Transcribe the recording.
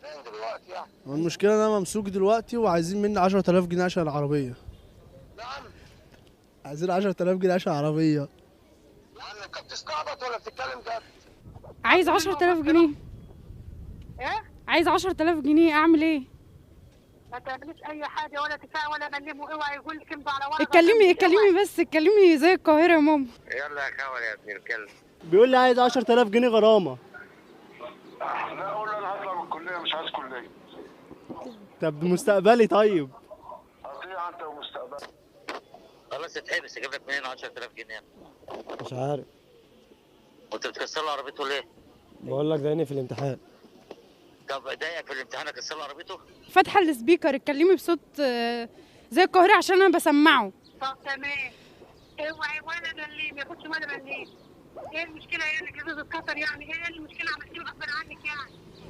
فين دلوقتي يعني؟ المشكله إن انا ممسوك دلوقتي وعايزين مني 10000 جنيه عشان العربيه. نعم. عايزين 10000 جنيه عشان العربيه. يا عم انت بتستعبط ولا بتتكلم جد؟ عايز 10000 جنيه. ايه؟ عايز 10000 جنيه اعمل ايه؟ ما تعمليش اي حاجه ولا تفاعل ولا بلمه، اوعى يقول لك امضي على ورقه. اتكلمي بس، اتكلمي زي القاهره يا ماما. يلا يا كول يا ابن الكلب. بيقول لي عايز 10000 جنيه غرامه. لا اقول له انا هطلع من الكليه، مش عايز كليه. طب مستقبلي طيب. هتضيع انت ومستقبلك. خلاص اتحبس، اجيب لك منين 10000 جنيه؟ مش عارف. وانت بتكسر له عربيته ليه؟ بقول لك ضايقني في الامتحان. طب ضايقك في الامتحان اكسر له عربيته؟ فاتحه السبيكر، اتكلمي بصوت زي القاهره عشان انا بسمعه. طب تمام. اوعي ولا بليم، ما ياخدش ولا بليم. ايه المشكله يعني؟ جزاز اتكسر يعني؟ ايه المشكله؟ عملتيه غصب عنك يعني؟